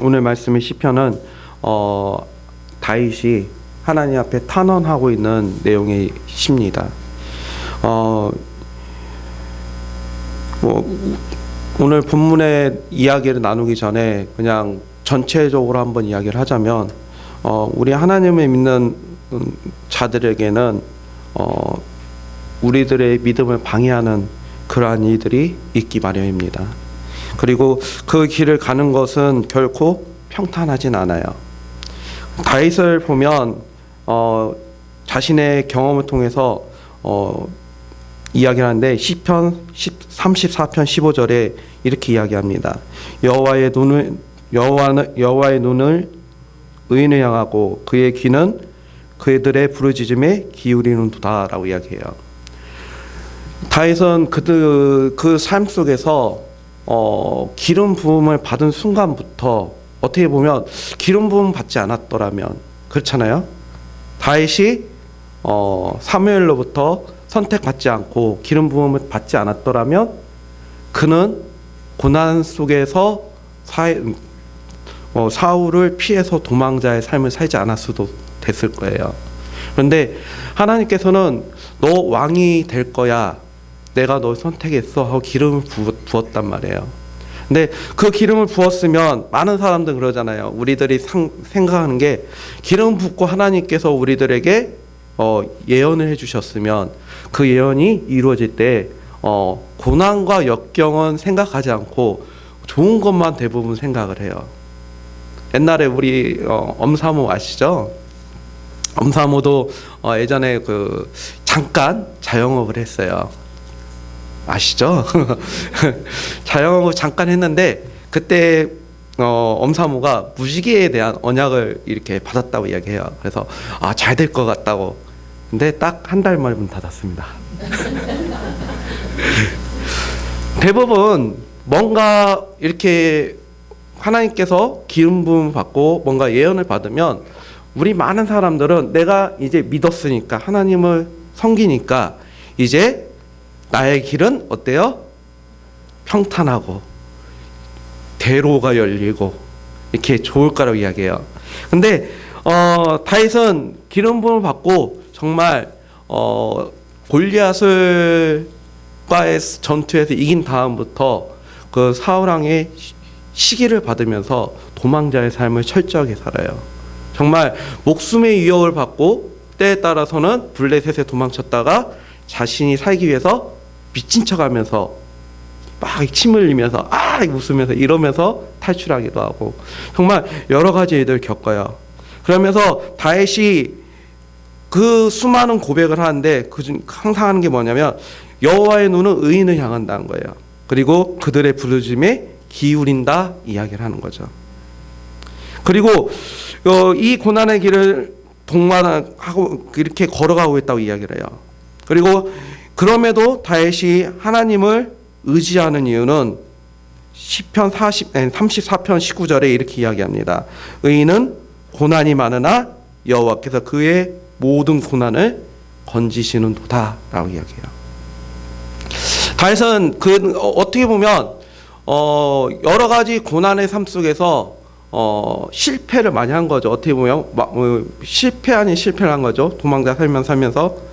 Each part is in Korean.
오늘 말씀의 시편은 다윗이 하나님 앞에 탄원하고 있는 내용의 시입니다. 오늘 본문의 이야기를 나누기 전에 그냥 전체적으로 한번 이야기를 하자면 우리 하나님을 믿는 자들에게는 우리들의 믿음을 방해하는 그러한 이들이 있기 마련입니다. 그리고 그 길을 가는 것은 결코 평탄하진 않아요. 다윗을 보면 자신의 경험을 통해서 이야기를 하는데 시편 34편 15절에 이렇게 이야기합니다. 여호와의 눈을 의인을 향하고 그의 귀는 그들의 부르짖음에 기울이는도다라고 이야기해요. 다윗은 그 삶 속에서 기름 부음을 받은 순간부터 어떻게 보면 기름 부음 받지 않았더라면 그렇잖아요. 다윗이 사무엘로부터 선택받지 않고 기름 부음을 받지 않았더라면 그는 고난 속에서 사울을 피해서 도망자의 삶을 살지 않았을 수도 됐을 거예요. 그런데 하나님께서는 너 왕이 될 거야, 내가 널 선택했어 하고 기름을 부었단 말이에요. 근데 그 기름을 부었으면 많은 사람들 그러잖아요. 우리들이 생각하는 게 기름 붓고 하나님께서 우리들에게 예언을 해주셨으면 그 예언이 이루어질 때 고난과 역경은 생각하지 않고 좋은 것만 대부분 생각을 해요. 옛날에 우리 엄사모 아시죠? 엄사모도 예전에 잠깐 자영업을 했어요. 아시죠? 자영업을 잠깐 했는데 그때 엄사모가 무지개에 대한 언약을 이렇게 받았다고 이야기해요. 그래서 잘 될 것 같다고. 근데 딱 한 달 만에 문 닫았습니다. 대부분 뭔가 이렇게 하나님께서 기름 부음 받고 뭔가 예언을 받으면 우리 많은 사람들은 내가 이제 믿었으니까 하나님을 섬기니까 이제 나의 길은 어때요? 평탄하고 대로가 열리고 이렇게 좋을 거라고 이야기해요. 근데 다윗은 기름 부음을 받고 정말 골리앗을 과의 전투에서 이긴 다음부터 그 사울 왕의 시기를 받으면서 도망자의 삶을 철저하게 살아요. 정말 목숨의 위협을 받고 때에 따라서는 블레셋에 도망쳤다가 자신이 살기 위해서 미친 척하면서 막 침 흘리면서 웃으면서 이러면서 탈출하기도 하고 정말 여러 가지 일들을 겪어요. 그러면서 다윗이 그 수많은 고백을 하는데 그중 항상 하는 게 뭐냐면 여호와의 눈은 의인을 향한다는 거예요. 그리고 그들의 부르짖음에 기울인다 이야기를 하는 거죠. 그리고 이 고난의 길을 동반하고 이렇게 걸어가고 있다고 이야기를 해요. 그리고 그럼에도 다윗이 하나님을 의지하는 이유는 시편 34편 19절에 이렇게 이야기합니다. 의인은 고난이 많으나 여호와께서 그의 모든 고난을 건지시는도다 라고 이야기해요. 다윗은 어떻게 보면 여러 가지 고난의 삶 속에서 실패를 많이 한 거죠. 어떻게 보면 실패 아닌 실패를 한 거죠. 도망자 살면서.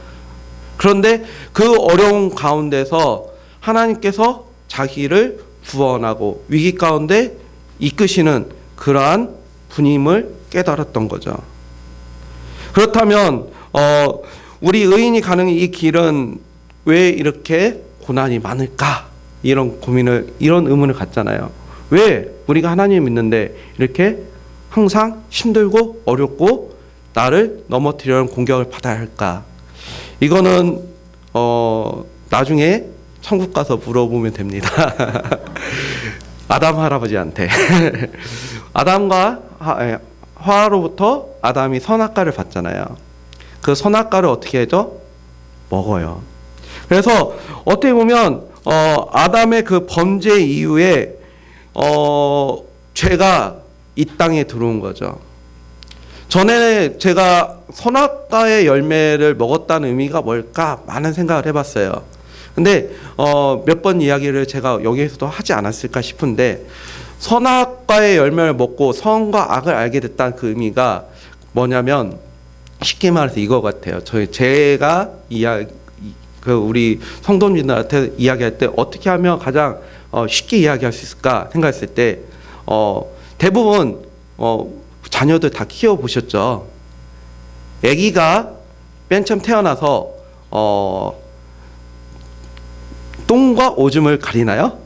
그런데 그 어려운 가운데서 하나님께서 자기를 구원하고 위기 가운데 이끄시는 그러한 분임을 깨달았던 거죠. 그렇다면 우리 의인이 가는 이 길은 왜 이렇게 고난이 많을까? 이런 의문을 갖잖아요. 왜 우리가 하나님을 믿는데 이렇게 항상 힘들고 어렵고 나를 넘어뜨리려는 공격을 받아야 할까? 이거는 나중에 천국 가서 물어보면 됩니다. 아담 할아버지한테. 아담과 하와로부터 아담이 선악과를 받잖아요. 그 선악과를 어떻게 하죠? 먹어요. 그래서 어떻게 보면 아담의 그 범죄 이후에 죄가 이 땅에 들어온 거죠. 전에 제가 선악과의 열매를 먹었다는 의미가 뭘까 많은 생각을 해봤어요. 근데 몇 번 이야기를 제가 여기에서도 하지 않았을까 싶은데 선악과의 열매를 먹고 선과 악을 알게 됐다는 그 의미가 뭐냐면 쉽게 말해서 이거 같아요. 제가 우리 성도님들한테 이야기할 때 어떻게 하면 가장 쉽게 이야기할 수 있을까 생각했을 때 대부분 자녀들 다 키워 보셨죠. 아기가 맨 처음 태어나서 똥과 오줌을 가리나요?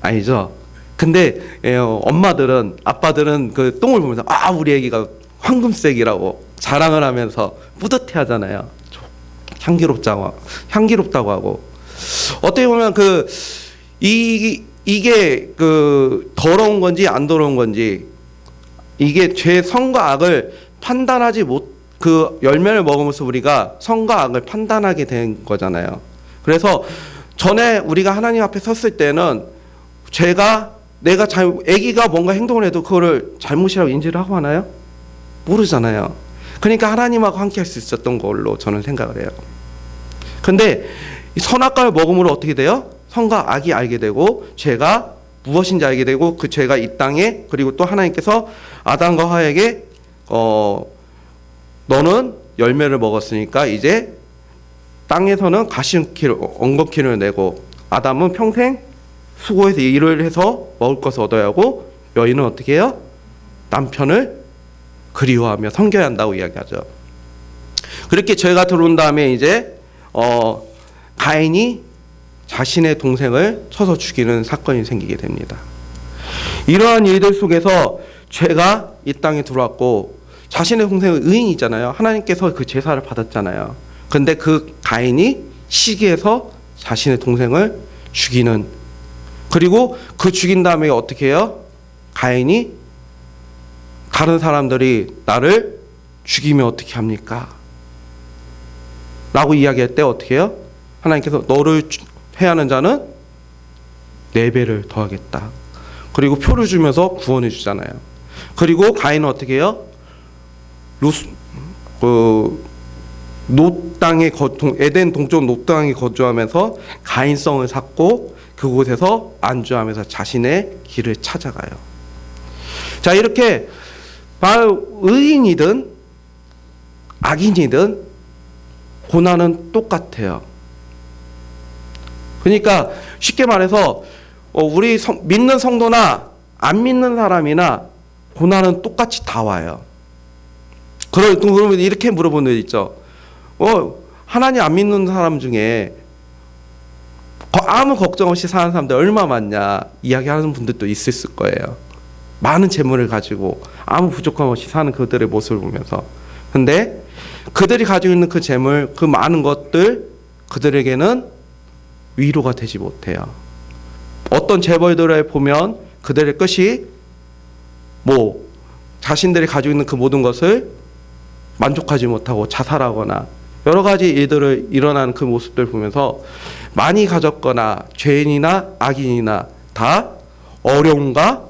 아니죠. 근데 엄마들은 아빠들은 그 똥을 보면서 우리 아기가 황금색이라고 자랑을 하면서 뿌듯해하잖아요. 향기롭다고 하고 어떻게 보면 이게 더러운 건지 안 더러운 건지 이게 죄 선과 악을 판단하지 그 열매를 먹으면서 우리가 선과 악을 판단하게 된 거잖아요. 그래서 전에 우리가 하나님 앞에 섰을 때는 아기가 뭔가 행동을 해도 그거를 잘못이라고 인지를 하고 하나요? 모르잖아요. 그러니까 하나님하고 함께 할 수 있었던 걸로 저는 생각을 해요. 근데 선악과를 먹음으로 어떻게 돼요? 선과 악이 알게 되고 죄가 무엇인지 알게 되고 그 죄가 이 땅에 그리고 또 하나님께서 아담과 하와에게 너는 열매를 먹었으니까 이제 땅에서는 엉겅퀴를 내고 아담은 평생 수고해서 일을 해서 먹을 것을 얻어야 하고 여인은 어떻게 해요? 남편을 그리워하며 섬겨야 한다고 이야기하죠. 그렇게 죄가 들어온 다음에 이제 가인이 자신의 동생을 쳐서 죽이는 사건이 생기게 됩니다. 이러한 일들 속에서 죄가 이 땅에 들어왔고 자신의 동생은 의인이잖아요. 하나님께서 그 제사를 받았잖아요. 근데 그 가인이 시기해서 자신의 동생을 죽이는, 그리고 그 죽인 다음에 어떻게 해요? 가인이 다른 사람들이 나를 죽이면 어떻게 합니까? 라고 이야기할 때 어떻게 해요? 하나님께서 너를 해하는 자는 4배를 더하겠다. 그리고 표를 주면서 구원해 주잖아요. 그리고 가인은 어떻게 해요? 롯 땅에 에덴 동쪽 롯 땅에 거주하면서 가인성을 쌓고 그곳에서 안주하면서 자신의 길을 찾아가요. 자, 이렇게 의인이든 악인이든 고난은 똑같아요. 그러니까 쉽게 말해서 우리 믿는 성도나 안 믿는 사람이나 고난은 똑같이 다 와요. 그러면 이렇게 물어보는 분 있죠. 하나님 안 믿는 사람 중에 아무 걱정 없이 사는 사람들 얼마 많냐 이야기하는 분들도 있을 거예요. 많은 재물을 가지고 아무 부족함 없이 사는 그들의 모습을 보면서. 근데 그들이 가지고 있는 그 재물, 그 많은 것들 그들에게는 위로가 되지 못해요. 어떤 재벌들을 보면 그들의 끝이 자신들이 가지고 있는 그 모든 것을 만족하지 못하고 자살하거나 여러 가지 일들을 일어나는 그 모습들 보면서 많이 가졌거나 죄인이나 악인이나 다 어려움과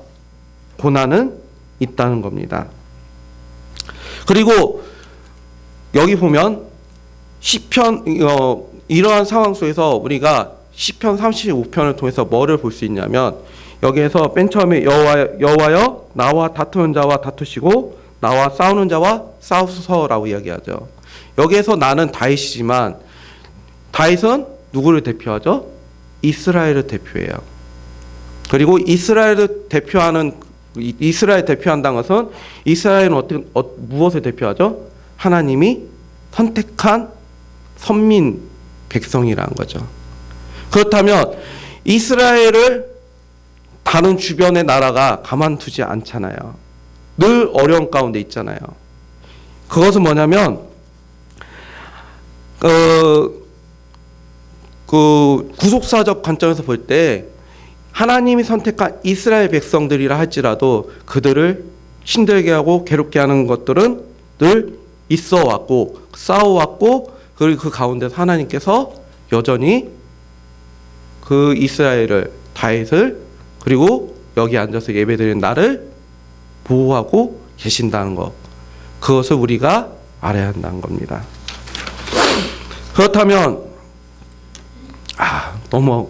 고난은 있다는 겁니다. 그리고 여기 보면 시편 이러한 상황 속에서 우리가 시편 35편을 통해서 뭐를 볼 수 있냐면 여기에서 맨 처음에 여호와여 나와 다투는 자와 다투시고 나와 싸우는 자와 싸우소서라고 이야기하죠. 여기에서 나는 다윗이지만 다윗은 누구를 대표하죠? 이스라엘을 대표해요. 그리고 이스라엘 대표한다는 것은 이스라엘은 무엇을 대표하죠? 하나님이 선택한 선민 백성이라는 거죠. 그렇다면 이스라엘을 다른 주변의 나라가 가만두지 않잖아요. 늘 어려운 가운데 있잖아요. 그것은 뭐냐면 구속사적 관점에서 볼 때 하나님이 선택한 이스라엘 백성들이라 할지라도 그들을 힘들게 하고 괴롭게 하는 것들은 늘 있어 왔고 싸워왔고 그리고 그 가운데서 하나님께서 여전히 그 이스라엘을 다윗을 그리고 여기 앉아서 예배드리는 나를 보호하고 계신다는 것, 그것을 우리가 알아야 한다는 겁니다. 그렇다면 너무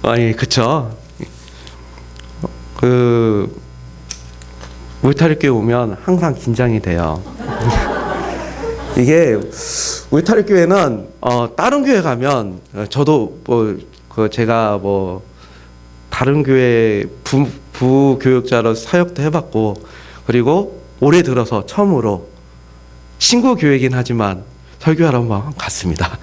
아니, 그쵸. 그 울타리교회 오면 항상 긴장이 돼요. 이게 울타리교회는 다른 교회 가면 저도 제가 다른 교회 부교육자로 사역도 해봤고, 그리고 올해 들어서 처음으로 친구 교회이긴 하지만 설교하러 한번 갔습니다.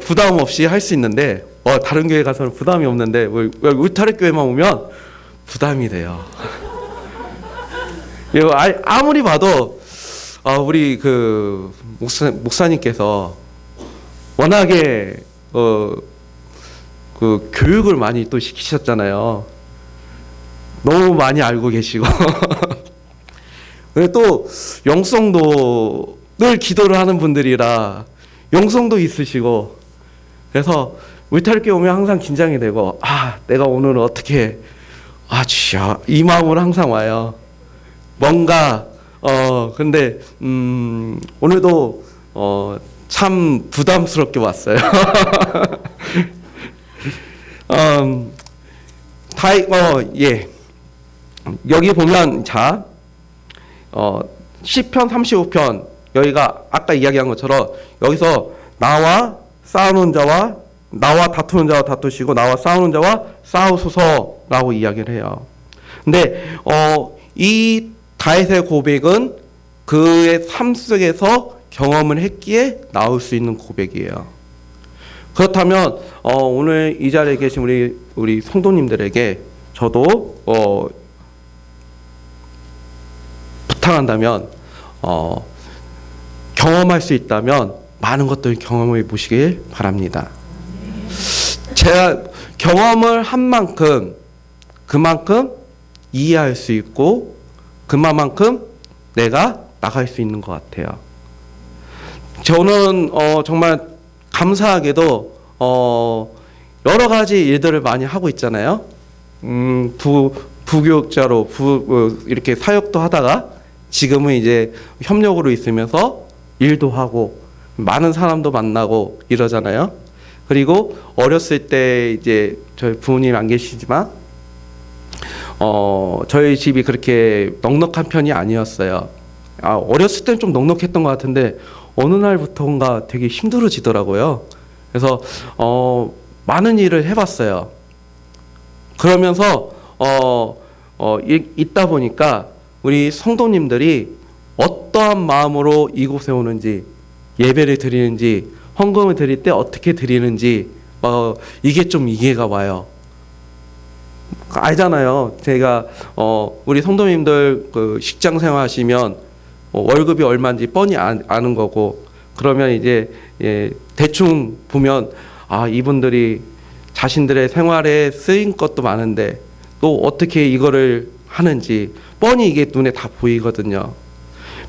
부담 없이 할 수 있는데 다른 교회 가서는 부담이 없는데 울타리 교회만 오면 부담이 돼요. 아무리 봐도 우리 그 목사님께서 워낙에 그 교육을 많이 또 시키셨잖아요. 너무 많이 알고 계시고 또 영성도 늘 기도를 하는 분들이라 영성도 있으시고, 그래서 울타리교회 오면 항상 긴장이 되고, 내가 오늘 어떻게 주여, 이 마음으로 항상 와요. 뭔가 근데 오늘도 참 부담스럽게 왔어요. 예. 여기 보면 시편 35편, 여기가 아까 이야기한 것처럼 여기서 나와 싸우는 자와 나와 다투는 자와 다투시고 나와 싸우는 자와 싸우소서라고 이야기를 해요. 근데 이 다윗의 고백은 그의 삶 속에서 경험을 했기에 나올 수 있는 고백이에요. 그렇다면 오늘 이 자리에 계신 우리 성도님들에게 저도 부탁한다면 경험할 수 있다면 많은 것들을 경험해 보시길 바랍니다. 제가 경험을 한 만큼 그만큼 이해할 수 있고 그만큼 내가 나갈 수 있는 것 같아요. 저는 정말 감사하게도 여러 가지 일들을 많이 하고 있잖아요. 부교육자로 이렇게 사역도 하다가 지금은 이제 협력으로 있으면서 일도 하고 많은 사람도 만나고 이러잖아요. 그리고 어렸을 때 이제 저희 부모님 안 계시지만 저희 집이 그렇게 넉넉한 편이 아니었어요. 어렸을 때는 좀 넉넉했던 것 같은데 어느 날부터인가 되게 힘들어지더라고요. 그래서 많은 일을 해봤어요. 그러면서 있다 보니까 우리 성도님들이 어떠한 마음으로 이곳에 오는지, 예배를 드리는지, 헌금을 드릴 때 어떻게 드리는지 이게 좀 이해가 와요. 알잖아요. 제가 우리 성도님들 그 직장 생활 하시면 월급이 얼마인지 뻔히 아는 거고, 그러면 이제 대충 보면 이분들이 자신들의 생활에 쓰인 것도 많은데 또 어떻게 이거를 하는지 뻔히 이게 눈에 다 보이거든요.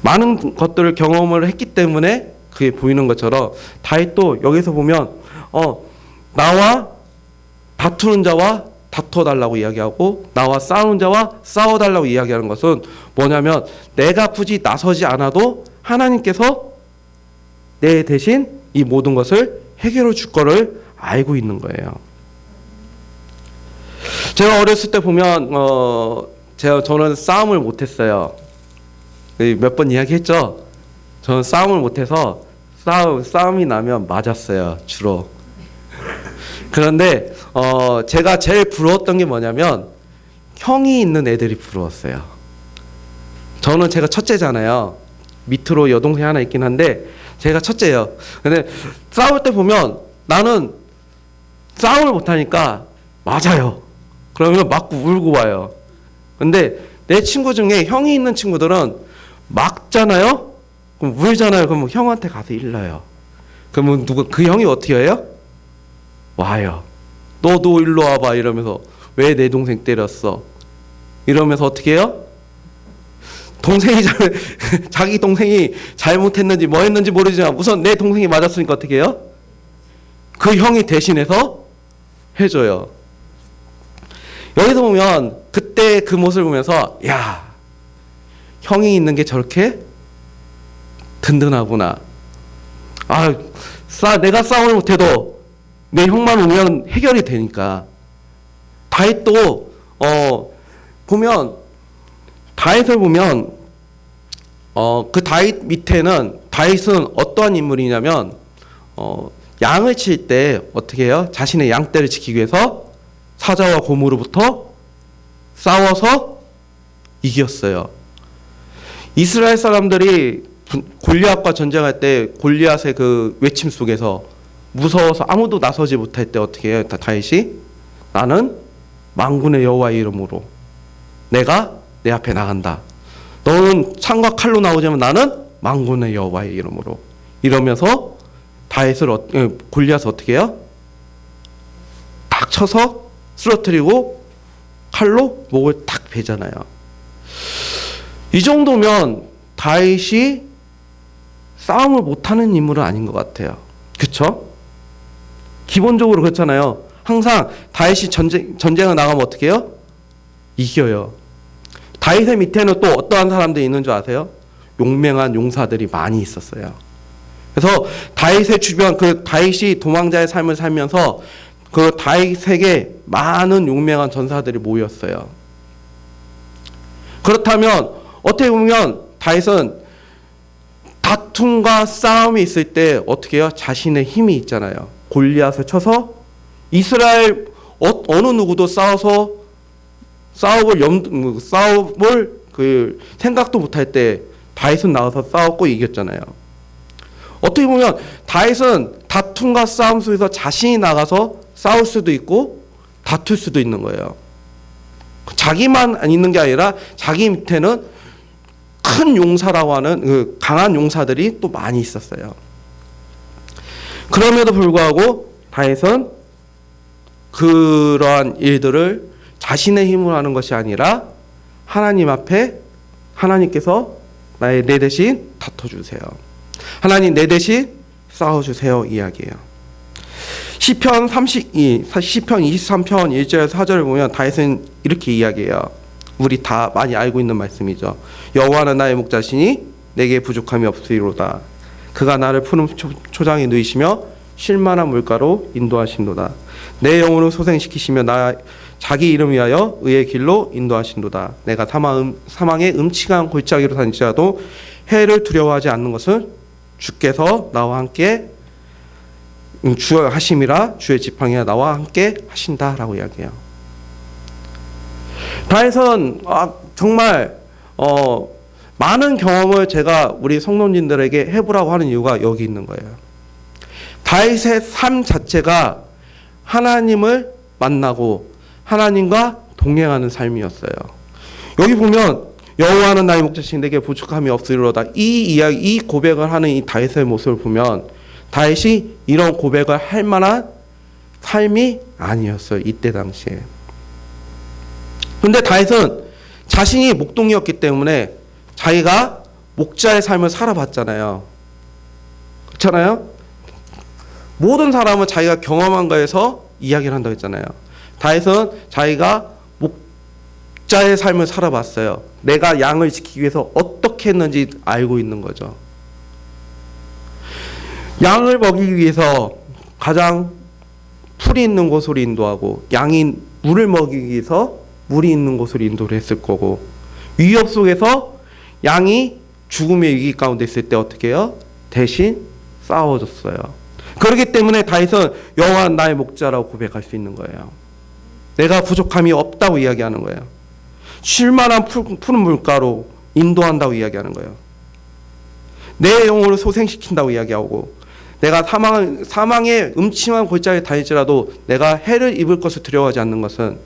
많은 것들을 경험을 했기 때문에 그게 보이는 것처럼 다윗도 여기서 보면 나와 다투는 자와 다투어달라고 이야기하고 나와 싸우는 자와 싸워달라고 이야기하는 것은 뭐냐면 내가 굳이 나서지 않아도 하나님께서 내 대신 이 모든 것을 해결해 줄 거를 알고 있는 거예요. 제가 어렸을 때 보면 저는 싸움을 못했어요. 몇 번 이야기했죠. 저는 싸움을 못해서 싸움이 나면 맞았어요, 주로. 그런데 제가 제일 부러웠던 게 뭐냐면 형이 있는 애들이 부러웠어요. 제가 첫째잖아요. 밑으로 여동생 하나 있긴 한데 제가 첫째예요. 근데 싸울 때 보면 나는 싸움을 못하니까 맞아요. 그러면 맞고 울고 와요. 근데 내 친구 중에 형이 있는 친구들은 막잖아요. 그럼 울잖아요. 그럼 형한테 가서 일러요. 그러면 그 형이 어떻게 해요? 와요. 너도 일로 와봐 이러면서 왜 내 동생 때렸어? 이러면서 어떻게 해요? 자기 동생이 잘못했는지 뭐 했는지 모르지만 우선 내 동생이 맞았으니까 어떻게 해요? 그 형이 대신해서 해줘요. 여기서 보면 그때 그 모습을 보면서 야, 형이 있는 게 저렇게 든든하구나. 내가 싸움을 못해도 내 형만 오면 해결이 되니까. 다윗도 보면 다윗을 보면 그 다윗 밑에는 다윗은 어떠한 인물이냐면 양을 칠 때 어떻게 해요? 자신의 양떼를 지키기 위해서 사자와 곰으로부터 싸워서 이겼어요. 이스라엘 사람들이 골리앗과 전쟁할 때 골리앗의 그 외침 속에서 무서워서 아무도 나서지 못할 때 어떻게 해요? 다윗이 나는 만군의 여호와의 이름으로 내가 내 앞에 나간다. 너는 창과 칼로 나오지만 나는 만군의 여호와의 이름으로 이러면서 다윗을 골리앗을 어떻게 해요? 딱 쳐서 쓰러뜨리고 칼로 목을 탁 베잖아요. 이 정도면 다윗이 싸움을 못하는 인물은 아닌 것 같아요. 그렇죠? 기본적으로 그렇잖아요. 항상 다윗이 전쟁을 나가면 어떻게 해요? 이겨요. 다윗의 밑에는 또 어떠한 사람들이 있는 줄 아세요? 용맹한 용사들이 많이 있었어요. 그래서 다윗의 주변, 그 다윗이 도망자의 삶을 살면서 그 다윗에게 많은 용맹한 전사들이 모였어요. 그렇다면 어떻게 보면 다윗은 다툼과 싸움이 있을 때 어떻게 해요? 자신의 힘이 있잖아요. 골리앗을 쳐서 이스라엘 어느 누구도 싸워볼 그 생각도 못할 때 다윗은 나와서 싸웠고 이겼잖아요. 어떻게 보면 다윗은 다툼과 싸움 속에서 자신이 나가서 싸울 수도 있고 다툴 수도 있는 거예요. 자기만 있는 게 아니라 자기 밑에는 큰 용사라고 하는 그 강한 용사들이 또 많이 있었어요. 그럼에도 불구하고 다윗은 그러한 일들을 자신의 힘으로 하는 것이 아니라 하나님 앞에 하나님께서 내 대신 다퉈주세요. 하나님 내 대신 싸워주세요 이야기예요. 시편 23편 1절 4절을 보면 다윗은 이렇게 이야기해요. 우리 다 많이 알고 있는 말씀이죠. 여호와는 나의 목자시니 내게 부족함이 없으리로다. 그가 나를 푸른 초장에 누이시며 쉴만한 물가로 인도하신도다. 내 영혼을 소생시키시며 자기 이름 위하여 의의 길로 인도하신도다. 내가 사망의 음침한 골짜기로 다닐지라도 해를 두려워하지 않는 것은 주께서 나와 함께 주의 하심이라 주의 지팡이가 나와 함께 하신다라고 이야기해요. 다윗은 정말 많은 경험을 제가 우리 성도님들에게 해보라고 하는 이유가 여기 있는 거예요. 다윗의 삶 자체가 하나님을 만나고 하나님과 동행하는 삶이었어요. 여기 보면 여호와는 나의 목자시니 내게 부족함이 없으리로다. 이 고백을 하는 이 다윗의 모습을 보면 다윗이 이런 고백을 할 만한 삶이 아니었어요. 이때 당시에. 근데 다윗은 자신이 목동이었기 때문에 자기가 목자의 삶을 살아봤잖아요. 그렇잖아요? 모든 사람은 자기가 경험한 거에서 이야기를 한다고 했잖아요. 다윗은 자기가 목자의 삶을 살아봤어요. 내가 양을 지키기 위해서 어떻게 했는지 알고 있는 거죠. 양을 먹이기 위해서 가장 풀이 있는 곳으로 인도하고 양이 물을 먹이기 위해서 물이 있는 곳으로 인도를 했을 거고 위협 속에서 양이 죽음의 위기 가운데 있을 때 어떻게 해요? 대신 싸워줬어요. 그렇기 때문에 다윗은 여호와는 나의 목자라고 고백할 수 있는 거예요. 내가 부족함이 없다고 이야기하는 거예요. 쉴만한 푸른 물가로 인도한다고 이야기하는 거예요. 내 영혼을 소생시킨다고 이야기하고 내가 사망의 음침한 골짜기에 다닐지라도 내가 해를 입을 것을 두려워하지 않는 것은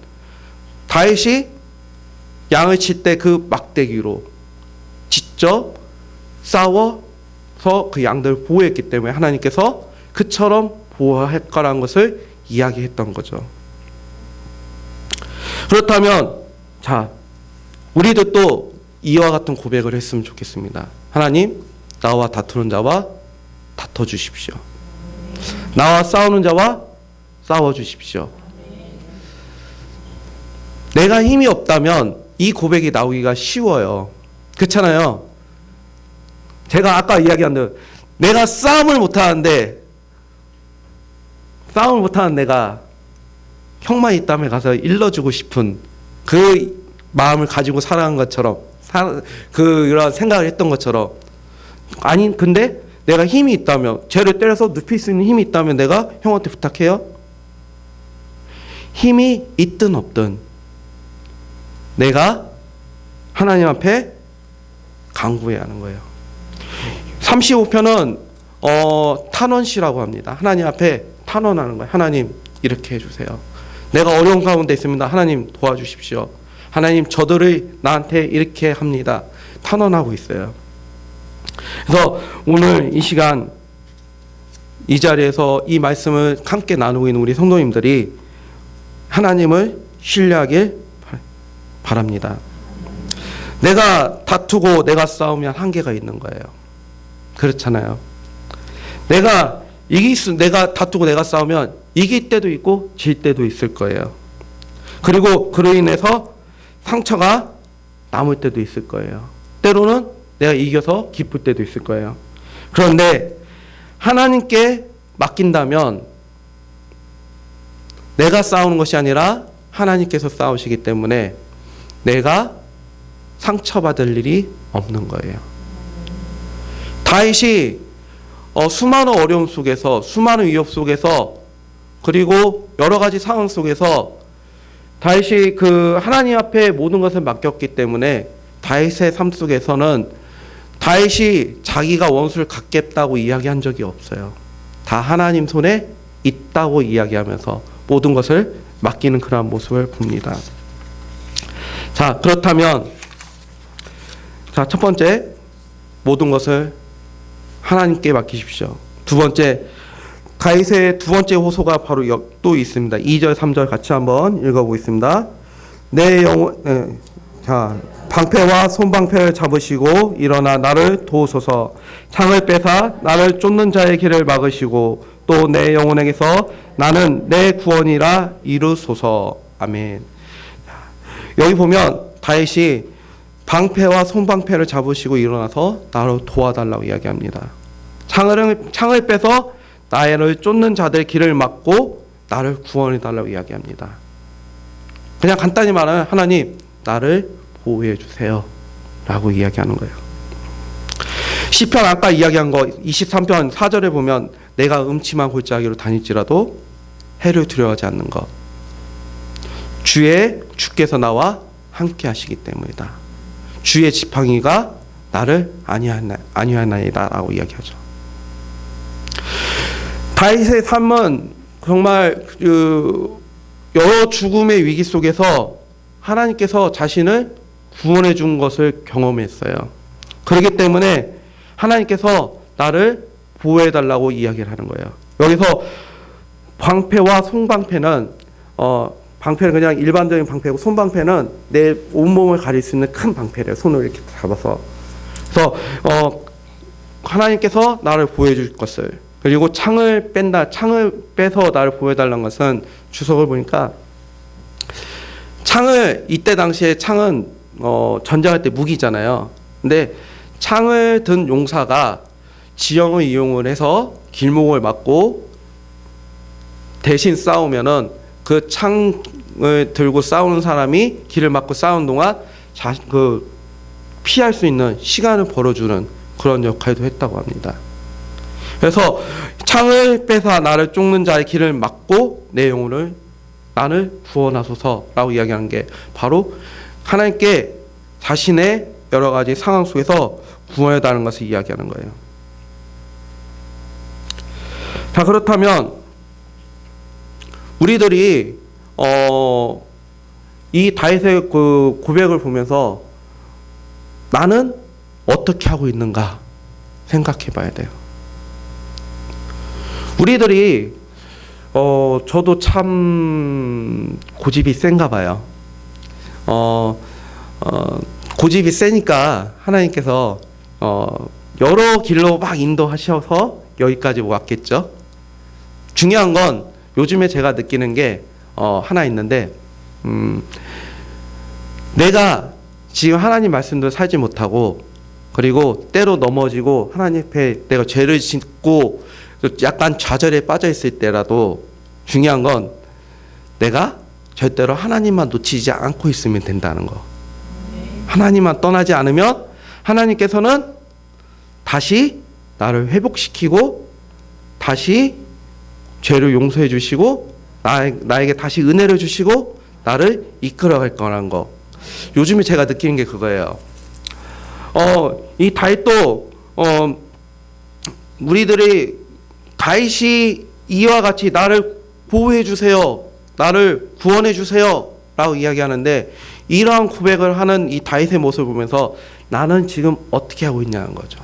다윗이 양을 칠 때 그 막대기로 직접 싸워서 그 양들을 보호했기 때문에 하나님께서 그처럼 보호할 거라는 것을 이야기했던 거죠. 그렇다면 자 우리도 또 이와 같은 고백을 했으면 좋겠습니다. 하나님 나와 다투는 자와 다퉈 주십시오. 나와 싸우는 자와 싸워 주십시오. 내가 힘이 없다면 이 고백이 나오기가 쉬워요. 그렇잖아요. 제가 아까 이야기한 대로 내가 싸움을 못하는데 싸움을 못하는 내가 형만 있다면 가서 일러주고 싶은 그 마음을 가지고 살아간 것처럼 그런 생각을 했던 것처럼 아니 근데 내가 힘이 있다면 쟤를 때려서 눕힐 수 있는 힘이 있다면 내가 형한테 부탁해요? 힘이 있든 없든 내가 하나님 앞에 간구해야 하는 거예요. 35편은 탄원시라고 합니다. 하나님 앞에 탄원하는 거예요. 하나님 이렇게 해주세요. 내가 어려운 가운데 있습니다. 하나님 도와주십시오. 하나님 저들을 나한테 이렇게 합니다. 탄원하고 있어요. 그래서 오늘 이 시간 이 자리에서 이 말씀을 함께 나누고 있는 우리 성도님들이 하나님을 신뢰하길 바랍니다. 내가 다투고 내가 싸우면 한계가 있는 거예요. 그렇잖아요. 내가 다투고 내가 싸우면 이길 때도 있고 질 때도 있을 거예요. 그리고 그로 인해서 상처가 남을 때도 있을 거예요. 때로는 내가 이겨서 기쁠 때도 있을 거예요. 그런데 하나님께 맡긴다면 내가 싸우는 것이 아니라 하나님께서 싸우시기 때문에 내가 상처받을 일이 없는 거예요. 다윗이 수많은 어려움 속에서 수많은 위협 속에서 그리고 여러 가지 상황 속에서 다윗이 그 하나님 앞에 모든 것을 맡겼기 때문에 다윗의 삶 속에서는 다윗이 자기가 원수를 갚겠다고 이야기한 적이 없어요. 다 하나님 손에 있다고 이야기하면서 모든 것을 맡기는 그러한 모습을 봅니다. 자, 그렇다면 첫 번째 모든 것을 하나님께 맡기십시오. 두 번째 다윗의 두 번째 호소가 바로 또 있습니다. 2절 3절 같이 한번 읽어보겠습니다. 내 영혼 방패와 손방패를 잡으시고 일어나 나를 도우소서. 창을 빼사 나를 쫓는 자의 길을 막으시고 또 내 영혼에게서 나는 내 구원이라 이루소서. 아멘. 여기 보면 다윗이 방패와 손방패를 잡으시고 일어나서 나를 도와달라고 이야기합니다. 창을 빼서 나를 쫓는 자들의 길을 막고 나를 구원해달라고 이야기합니다. 그냥 간단히 말하면 하나님 나를 보호해 주세요 라고 이야기하는 거예요. 시편 아까 이야기한 거 23편 4절에 보면 내가 음침한 골짜기로 다닐지라도 해를 두려워하지 않는 것 주께서 나와 함께 하시기 때문이다. 주의 지팡이가 나를 안위하나이다 라고 이야기하죠. 다윗의 삶은 정말 여러 죽음의 위기 속에서 하나님께서 자신을 구원해 준 것을 경험했어요. 그렇기 때문에 하나님께서 나를 보호해 달라고 이야기를 하는 거예요. 여기서 방패와 손방패는 방패는 그냥 일반적인 방패고 손방패는 내 온몸을 가릴 수 있는 큰 방패래요. 손을 이렇게 잡아서. 그래서 하나님께서 나를 보호해 줄 것을 그리고 창을 빼서 나를 보호해 달라는 것은 주석을 보니까 이때 당시에 창은 전쟁할 때 무기잖아요. 근데 창을 든 용사가 지형을 이용을 해서 길목을 막고 대신 싸우면은 그 창을 들고 싸우는 사람이 길을 막고 싸우는 동안 피할 수 있는 시간을 벌어주는 그런 역할도 했다고 합니다. 그래서 창을 빼서 나를 쫓는 자의 길을 막고 내 영혼을 나를 구원하소서라고 이야기하는 게 바로 하나님께 자신의 여러 가지 상황 속에서 구원해달라는 것을 이야기하는 거예요. 자, 그렇다면 우리들이 이 다윗의 그 고백을 보면서 나는 어떻게 하고 있는가 생각해 봐야 돼요. 우리들이 저도 참 고집이 센가 봐요. 고집이 세니까 하나님께서 여러 길로 막 인도하셔서 여기까지 왔겠죠. 중요한 건 요즘에 제가 느끼는 게 하나 있는데 내가 지금 하나님 말씀도 살지 못하고 그리고 때로 넘어지고 하나님 앞에 내가 죄를 짓고 약간 좌절에 빠져 있을 때라도 중요한 건 내가 절대로 하나님만 놓치지 않고 있으면 된다는 거. 하나님만 떠나지 않으면 하나님께서는 다시 나를 회복시키고 다시 죄를 용서해 주시고 나에게 다시 은혜를 주시고 나를 이끌어갈 거라는 거. 요즘에 제가 느끼는 게 그거예요. 이 다윗도 우리들이 다윗이 이와 같이 나를 보호해 주세요, 나를 구원해 주세요 라고 이야기하는데, 이러한 고백을 하는 이 다윗의 모습을 보면서 나는 지금 어떻게 하고 있냐는 거죠.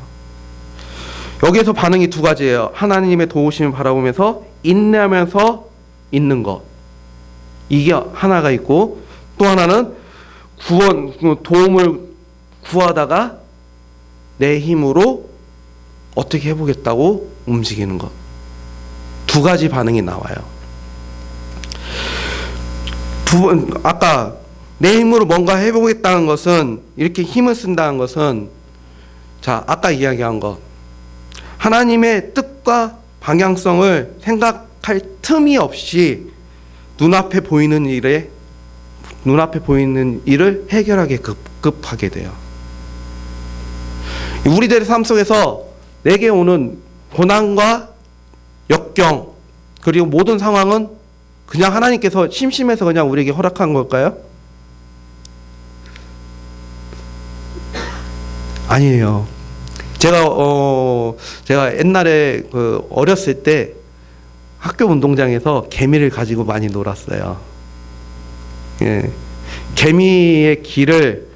여기에서 반응이 두 가지예요. 하나님의 도우심을 바라보면서 인내하면서 있는 것, 이게 하나가 있고, 또 하나는 도움을 구하다가 내 힘으로 어떻게 해보겠다고 움직이는 것. 두 가지 반응이 나와요. 아까 내 힘으로 뭔가 해보겠다는 것은, 이렇게 힘을 쓴다는 것은, 자, 아까 이야기한 것, 하나님의 뜻과 방향성을 생각할 틈이 없이 눈앞에 보이는 일을 해결하게 급하게 돼요. 우리들의 삶 속에서 내게 오는 고난과 역경, 그리고 모든 상황은 그냥 하나님께서 심심해서 그냥 우리에게 허락한 걸까요? 아니에요. 제가 옛날에 어렸을 때 학교 운동장에서 개미를 가지고 많이 놀았어요. 예. 개미의 길을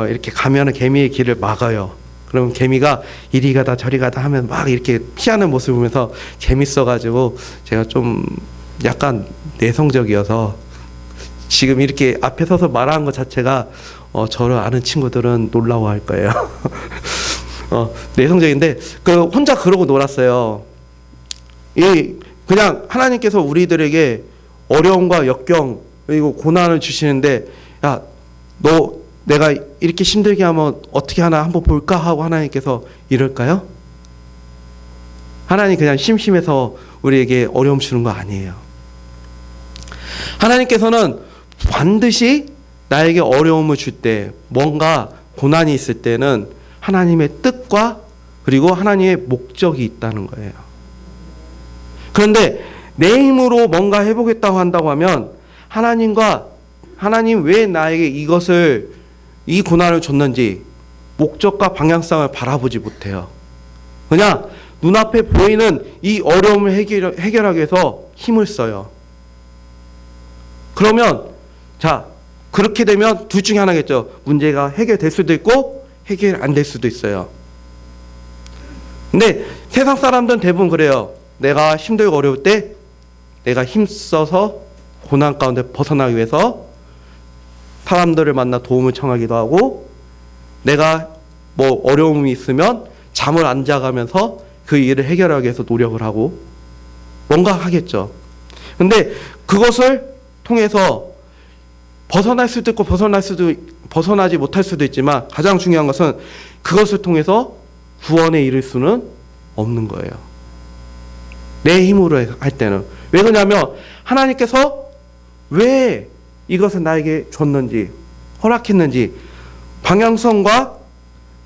이렇게 가면은 개미의 길을 막아요. 그러면 개미가 이리 가다 저리 가다 하면 막 이렇게 피하는 모습을 보면서 재밌어가지고 제가 좀 약간 내성적이어서, 지금 이렇게 앞에 서서 말하는 것 자체가 저를 아는 친구들은 놀라워할 거예요. 내성적인데 혼자 그러고 놀았어요. 그냥 하나님께서 우리들에게 어려움과 역경 그리고 고난을 주시는데, 야, 너 내가 이렇게 힘들게 하면 어떻게 하나 한번 볼까 하고 하나님께서 이럴까요? 하나님 그냥 심심해서 우리에게 어려움 주는 거 아니에요. 하나님께서는 반드시 나에게 어려움을 줄 때, 뭔가 고난이 있을 때는 하나님의 뜻과 그리고 하나님의 목적이 있다는 거예요. 그런데 내 힘으로 뭔가 해보겠다고 한다고 하면 하나님 왜 나에게 이 고난을 줬는지 목적과 방향성을 바라보지 못해요. 그냥 눈앞에 보이는 이 어려움을 해결하기 위해서 힘을 써요. 그러면 자, 그렇게 되면 둘 중에 하나겠죠. 문제가 해결될 수도 있고 해결 안 될 수도 있어요. 근데 세상 사람들은 대부분 그래요. 내가 힘들고 어려울 때 내가 힘써서 고난 가운데 벗어나기 위해서 사람들을 만나 도움을 청하기도 하고, 내가 뭐 어려움이 있으면 잠을 안 자가면서 그 일을 해결하기 위해서 노력을 하고 뭔가 하겠죠. 근데 그것을 통해서 벗어날 수도 있고 벗어나지 못할 수도 있지만, 가장 중요한 것은 그것을 통해서 구원에 이를 수는 없는 거예요. 내 힘으로 할 때는. 왜 그러냐면 하나님께서 왜 이것을 나에게 줬는지, 허락했는지 방향성과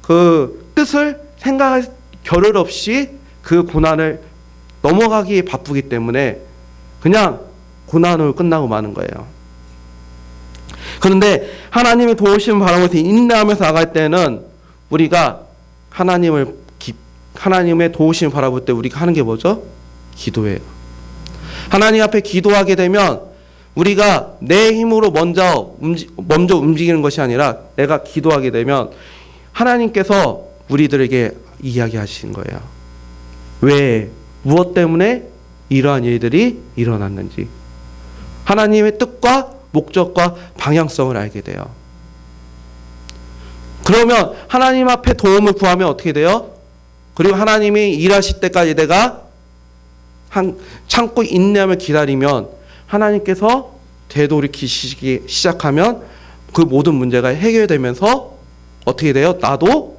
그 뜻을 생각할 겨를 없이 그 고난을 넘어가기에 바쁘기 때문에 그냥 고난으로 끝나고 마는 거예요. 그런데 하나님의 도우심을 바라보면서 인내하면서 나갈 때는 우리가 하나님의 도우심을 바라볼 때 우리가 하는 게 뭐죠? 기도예요. 하나님 앞에 기도하게 되면 우리가 내 힘으로 먼저 움직이는 것이 아니라, 내가 기도하게 되면 하나님께서 우리들에게 이야기하신 거예요. 왜, 무엇 때문에 이러한 일들이 일어났는지, 하나님의 뜻과 목적과 방향성을 알게 돼요. 그러면 하나님 앞에 도움을 구하면 어떻게 돼요? 그리고 하나님이 일하실 때까지 내가 참고 인내하며 기다리면 하나님께서 되돌이키시기 시작하면 그 모든 문제가 해결되면서 어떻게 돼요? 나도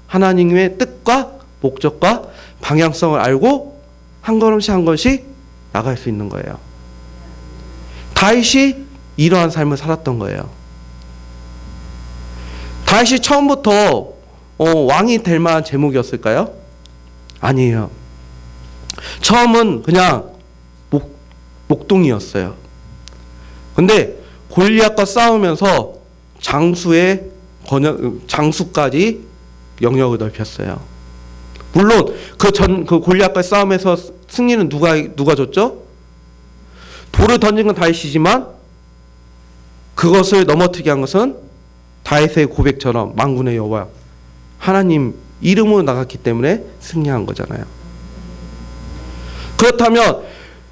하나님의 뜻과 목적과 방향성을 알고 한 걸음씩 한 걸음씩 나갈 수 있는 거예요. 다윗이 이러한 삶을 살았던 거예요. 다윗이 처음부터 왕이 될 만한 제목이었을까요? 아니에요. 처음은 그냥 목동이었어요. 근데 골리앗과 싸우면서 장수까지 영역을 넓혔어요. 물론 그 골리앗과 싸움에서 승리는 누가 줬죠? 돌을 던진 건 다윗이지만 그것을 넘어뜨리게 한 것은 다윗의 고백처럼 만군의 여호와 하나님 이름으로 나갔기 때문에 승리한 거잖아요. 그렇다면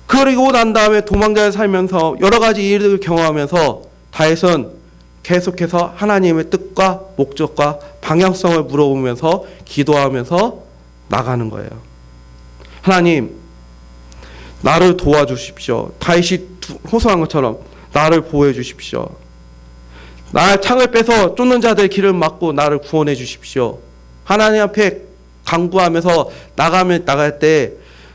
그리고 난 다음에 도망자를 살면서 여러 가지 일들을 경험하면서 다윗은 계속해서 하나님의 뜻과 목적과 방향성을 물어보면서 기도하면서 나가는 거예요. 하나님, 나를 도와주십시오. 다윗이 호소한 것처럼 나를 보호해 주십시오. 나의 창을 빼서 쫓는 자들의 길을 막고 나를 구원해 주십시오. 하나님 앞에 간구하면서 나갈 때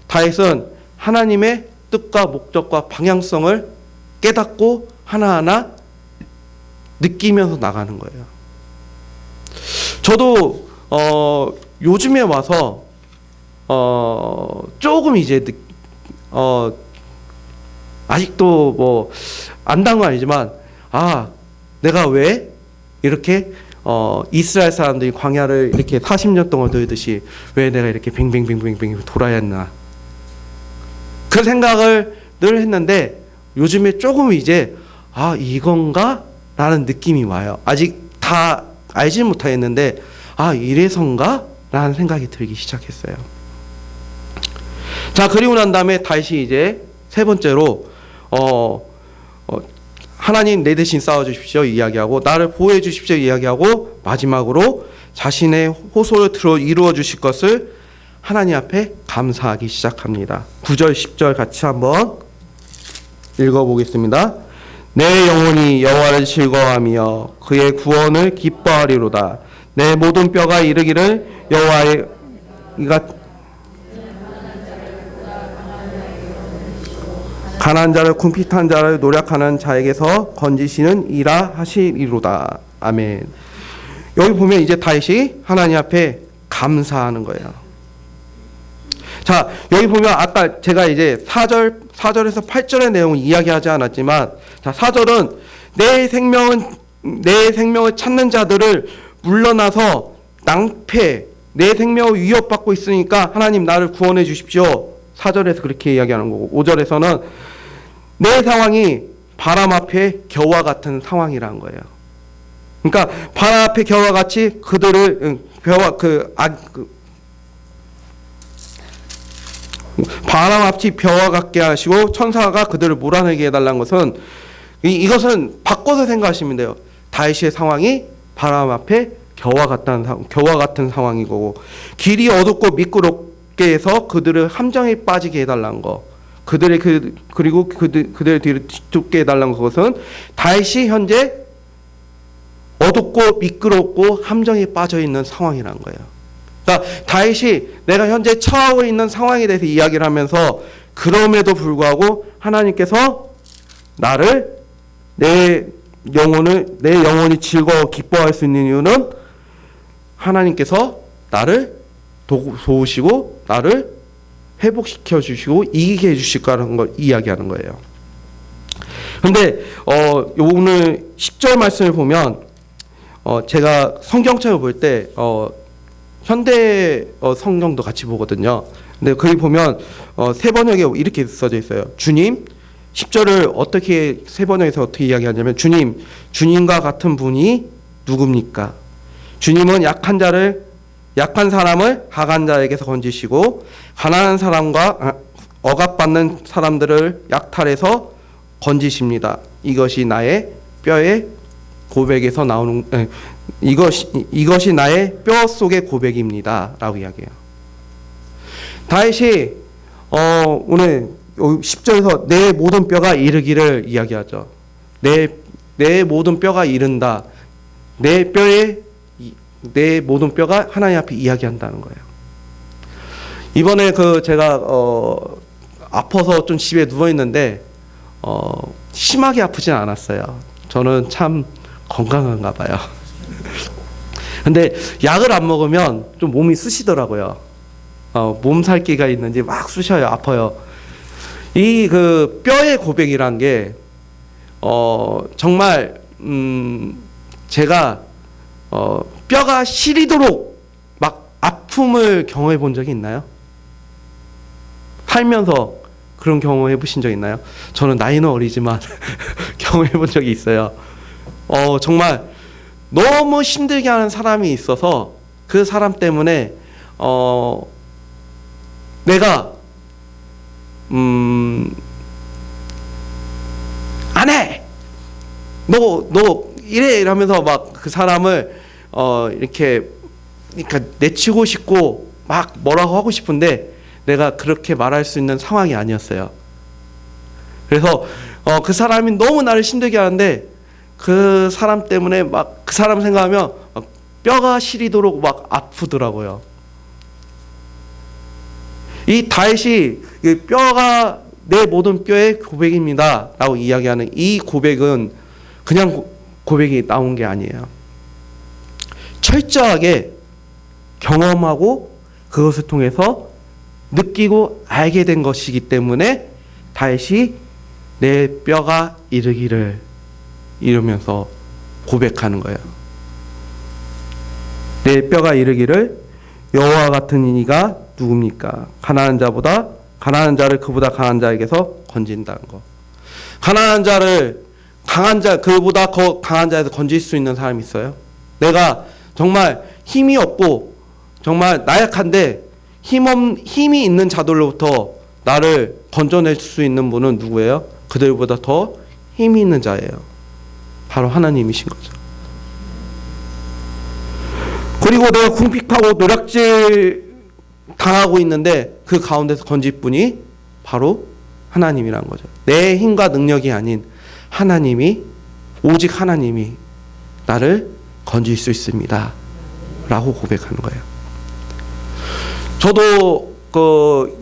다윗은 하나님의 뜻과 목적과 방향성을 깨닫고 하나하나 느끼면서 나가는 거예요. 저도 요즘에 와서 조금 이제 아직도 뭐 안다는 건 아니지만 내가 왜 이렇게 이스라엘 사람들이 광야를 이렇게 40년 동안 돌듯이 왜 내가 이렇게 뱅뱅뱅뱅뱅 돌아야 했나 그 생각을 늘 했는데 요즘에 조금 이제 이건가? 라는 느낌이 와요. 아직 다 알지 못하겠는데 이래서인가? 라는 생각이 들기 시작했어요. 자, 그리고 난 다음에 다시 이제 세 번째로 하나님 내 대신 싸워주십시오 이야기하고 나를 보호해 주십시오 이야기하고 마지막으로 자신의 호소를 이루어 주실 것을 하나님 앞에 감사하기 시작합니다. 9절 10절 같이 한번 읽어보겠습니다. 내 영혼이 여호와를 즐거워하며 그의 구원을 기뻐하리로다. 내 모든 뼈가 이르기를 여호와의 가난한 자를 궁핍한 자를 노력하는 자에게서 건지시는 이라 하시리로다. 아멘. 여기 보면 이제 다윗이 하나님 앞에 감사하는 거예요. 자, 여기 보면 아까 제가 이제 4절에서 8절의 내용을 이야기하지 않았지만, 자, 4절은 내 생명을 찾는 자들을 물러나서 낭패, 내 생명을 위협받고 있으니까 하나님 나를 구원해 주십시오. 4절에서 그렇게 이야기하는 거고, 5절에서는 내 상황이 바람 앞에 겨와 같은 상황이라는 거예요. 그러니까 바람 앞에 겨와 같이 그들을 바람 앞이 벼와 같게 하시고 천사가 그들을 몰아내게 해달라는 것은 이것은 바꿔서 생각하시면 돼요. 다윗의 상황이 바람 앞에 겨와 같은 상황이고 길이 어둡고 미끄럽게 해서 그들을 함정에 빠지게 해달라는 거. 그리고 그들의 뒤를 뒤쫓게 해달라는 것은 다윗이 현재 어둡고 미끄럽고 함정에 빠져 있는 상황이라는 거예요. 그러니까 다윗이 내가 현재 처하고 있는 상황에 대해서 이야기를 하면서 그럼에도 불구하고 하나님께서 내 영혼이 즐거워 기뻐할 수 있는 이유는 하나님께서 나를 도우시고 나를 회복시켜 주시고 이기게 해주실 거라는 걸 이야기하는 거예요. 근데 오늘 10절 말씀을 보면 제가 성경책을 볼 때 현대 성경도 같이 보거든요. 근데 거기 보면 세 번역에 이렇게 써져 있어요. 주님, 10절을 어떻게 세 번역에서 어떻게 이야기하냐면 주님과 같은 분이 누굽니까? 주님은 약한 사람을 강한 자에게서 건지시고 가난한 사람과 억압받는 사람들을 약탈해서 건지십니다. 이것이 나의 뼈의 고백에서 나오는 이것이 나의 뼈 속의 고백입니다. 라고 이야기해요. 다윗이 오늘 10절에서 내 모든 뼈가 이르기를 이야기하죠. 내 모든 뼈가 이른다. 내 모든 뼈가 하나님 앞에 이야기한다는 거예요. 이번에 제가 아파서 좀 집에 누워 있는데 심하게 아프진 않았어요. 저는 참 건강한가 봐요. 근데 약을 안 먹으면 좀 몸이 쑤시더라고요. 몸살기가 있는지 막 쑤셔요. 아파요. 이 그 뼈의 고백이란 게 정말 제가 뼈가 시리도록 막 아픔을 경험해 본 적이 있나요? 살면서 그런 경험해 보신 적 있나요? 저는 나이는 어리지만 경험해 본 적이 있어요. 정말 너무 힘들게 하는 사람이 있어서 그 사람 때문에 내가 안 해! 너 이래! 이러면서 막 그 사람을 이렇게 그러니까 내치고 싶고 막 뭐라고 하고 싶은데 내가 그렇게 말할 수 있는 상황이 아니었어요. 그래서 그 사람이 너무 나를 힘들게 하는데 그 사람 때문에 막 그 사람 생각하면 뼈가 시리도록 막 아프더라고요. 이 다윗이 뼈가 내 모든 뼈의 고백입니다 라고 이야기하는 이 고백은 그냥 고백이 나온 게 아니에요. 철저하게 경험하고 그것을 통해서 느끼고 알게 된 것이기 때문에 다윗이 내 뼈가 이르기를 이러면서 고백하는 거예요. 내 뼈가 이르기를 여호와 같은 이가 누굽니까? 가난한 자를 그보다 강한 자에게서 건진다는 거. 가난한 자를 그보다 더 강한 자에서 건질 수 있는 사람이 있어요? 내가 정말 힘이 없고 정말 나약한데 힘이 있는 자들로부터 나를 건져낼 수 있는 분은 누구예요? 그들보다 더 힘이 있는 자예요. 바로 하나님이신 거죠. 그리고 내가 궁핍하고 노략질 당하고 있는데 그 가운데서 건질 분이 바로 하나님이라는 거죠. 내 힘과 능력이 아닌 오직 하나님이 나를 건질 수 있습니다 라고 고백하는 거예요. 저도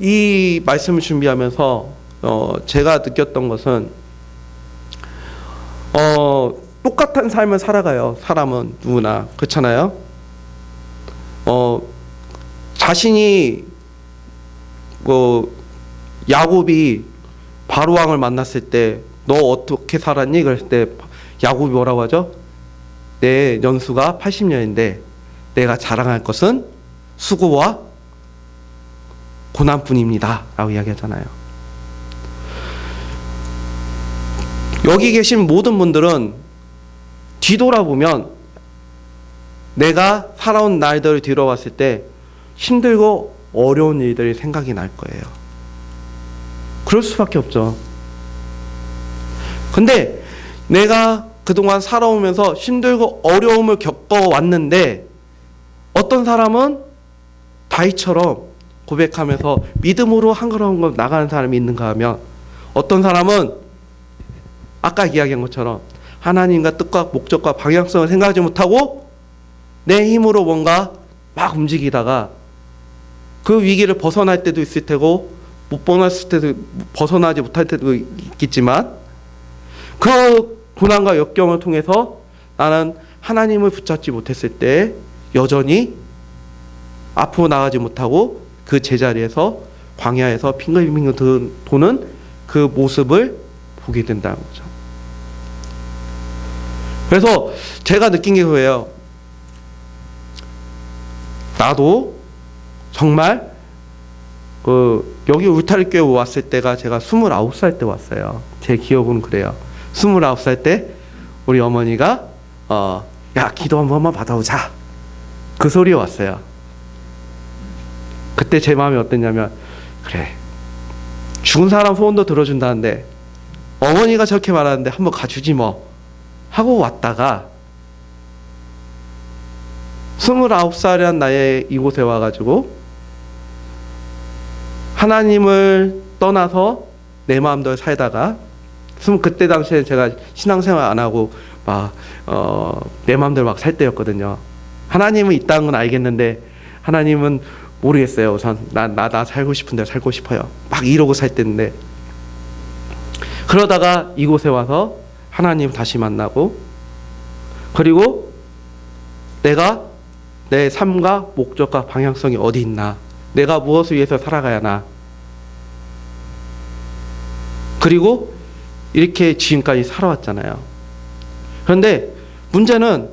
이 말씀을 준비하면서 제가 느꼈던 것은 똑같은 삶을 살아가요. 사람은 누구나 그렇잖아요. 자신이 야곱이 바로왕을 만났을 때 너 어떻게 살았니? 그랬을 때 야곱이 뭐라고 하죠? 내 연수가 80년인데 내가 자랑할 것은 수고와 고난뿐입니다 라고 이야기하잖아요. 여기 계신 모든 분들은 뒤돌아보면 내가 살아온 날들을 뒤돌아봤을 때 힘들고 어려운 일들이 생각이 날 거예요. 그럴 수밖에 없죠. 근데 내가 그동안 살아오면서 힘들고 어려움을 겪어왔는데 어떤 사람은 다윗처럼 고백하면서 믿음으로 한 걸음 나가는 사람이 있는가 하면 어떤 사람은 아까 이야기한 것처럼 하나님과 뜻과 목적과 방향성을 생각하지 못하고 내 힘으로 뭔가 막 움직이다가 그 위기를 벗어날 때도 있을 테고 못 벗어났을 때도 벗어나지 못할 때도 있겠지만 그 고난과 역경을 통해서 나는 하나님을 붙잡지 못했을 때 여전히 앞으로 나가지 못하고 그 제자리에서 광야에서 빙글빙글 도는 그 모습을 보게 된다는 거죠. 그래서 제가 느낀 게 그거예요. 나도 정말 여기 울타리교회 왔을 때가 제가 29살 때 왔어요. 제 기억은 그래요. 29살 때 우리 어머니가 야 기도 한 번만 받아오자 그 소리 왔어요. 그때 제 마음이 어땠냐면 그래 죽은 사람 소원도 들어준다는데 어머니가 저렇게 말하는데 한번 가주지 뭐 하고 왔다가 29살이란 나이에 이곳에 와가지고 하나님을 떠나서 내 마음대로 살다가 그때 당시에 제가 신앙생활 안 하고 막 내 마음대로 막 살 때였거든요. 하나님은 있다는 건 알겠는데 하나님은 모르겠어요. 우선 나 살고 싶은데 살고 싶어요. 막 이러고 살 때인데 그러다가 이곳에 와서 하나님 다시 만나고, 그리고 내가 내 삶과 목적과 방향성이 어디 있나, 내가 무엇을 위해서 살아가야 하나, 그리고 이렇게 지금까지 살아왔잖아요. 그런데 문제는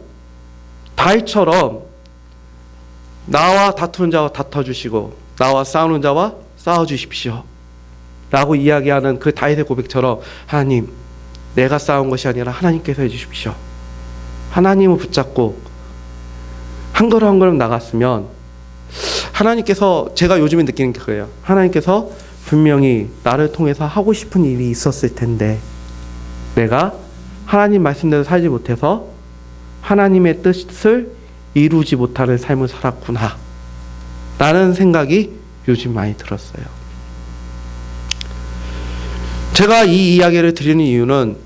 다윗처럼 나와 다투는 자와 다퉈주시고 나와 싸우는 자와 싸워주십시오 라고 이야기하는 그 다윗의 고백처럼, 하나님, 내가 싸운 것이 아니라 하나님께서 해주십시오. 하나님을 붙잡고 한 걸음 한 걸음 나갔으면, 하나님께서, 제가 요즘에 느끼는 게 그래요. 하나님께서 분명히 나를 통해서 하고 싶은 일이 있었을 텐데 내가 하나님 말씀대로 살지 못해서 하나님의 뜻을 이루지 못하는 삶을 살았구나 라는 생각이 요즘 많이 들었어요. 제가 이 이야기를 드리는 이유는,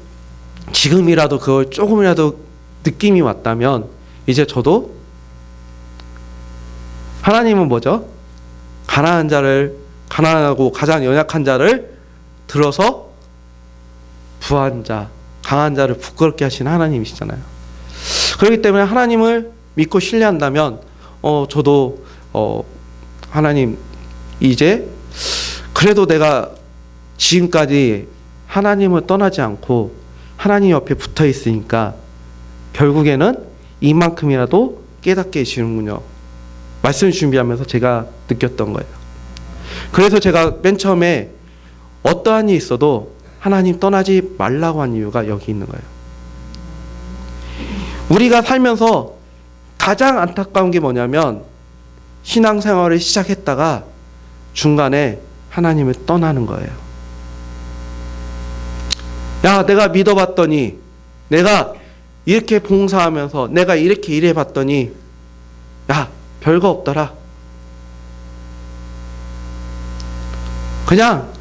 지금이라도 그걸 조금이라도 느낌이 왔다면, 이제 저도 하나님은 뭐죠? 가난하고 가장 연약한 자를 들어서 부한 자, 강한 자를 부끄럽게 하시는 하나님이시잖아요. 그렇기 때문에 하나님을 믿고 신뢰한다면, 저도 하나님, 이제 그래도 내가 지금까지 하나님을 떠나지 않고 하나님 옆에 붙어 있으니까 결국에는 이만큼이라도 깨닫게 해주시는군요. 말씀 준비하면서 제가 느꼈던 거예요. 그래서 제가 맨 처음에 어떠한 일이 있어도 하나님 떠나지 말라고 한 이유가 여기 있는 거예요. 우리가 살면서 가장 안타까운 게 뭐냐면, 신앙생활을 시작했다가 중간에 하나님을 떠나는 거예요. 야, 내가 믿어봤더니, 내가 이렇게 봉사하면서 내가 이렇게 일해봤더니 야, 별거 없더라. 그냥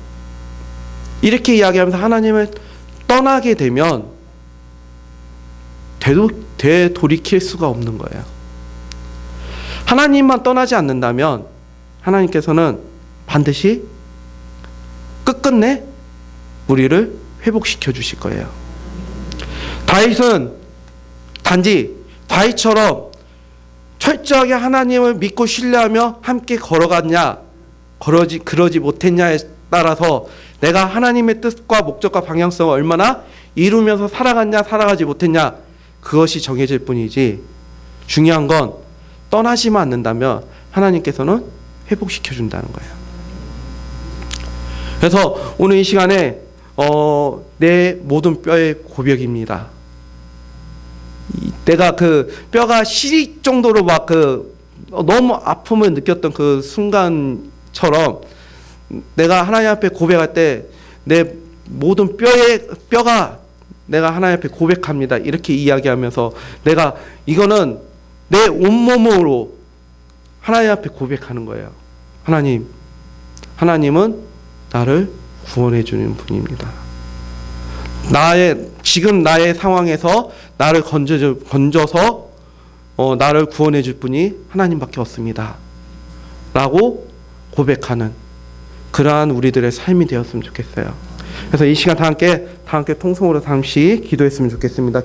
이렇게 이야기하면서 하나님을 떠나게 되면 되돌이킬 수가 없는 거예요. 하나님만 떠나지 않는다면 하나님께서는 반드시 끝끝내 우리를 회복시켜 주실 거예요. 다윗은 단지 다윗처럼 철저하게 하나님을 믿고 신뢰하며 함께 걸어갔냐, 그러지 못했냐에 따라서 내가 하나님의 뜻과 목적과 방향성을 얼마나 이루면서 살아갔냐, 살아가지 못했냐, 그것이 정해질 뿐이지, 중요한 건 떠나지만 않는다면 하나님께서는 회복시켜 준다는 거예요. 그래서 오늘 이 시간에 내 모든 뼈의 고백입니다. 내가 그 뼈가 시릴 정도로 막 너무 아픔을 느꼈던 그 순간처럼 내가 하나님 앞에 고백할 때 내 모든 뼈가 내가 하나님 앞에 고백합니다. 이렇게 이야기하면서 내가 이거는 내 온몸으로 하나님 앞에 고백하는 거예요. 하나님은 나를 구원해 주는 분입니다. 지금 나의 상황에서 나를 건져서 나를 구원해 줄 분이 하나님밖에 없습니다 라고 고백하는 그러한 우리들의 삶이 되었으면 좋겠어요. 그래서 이 시간 다 함께 통성으로 잠시 기도했으면 좋겠습니다.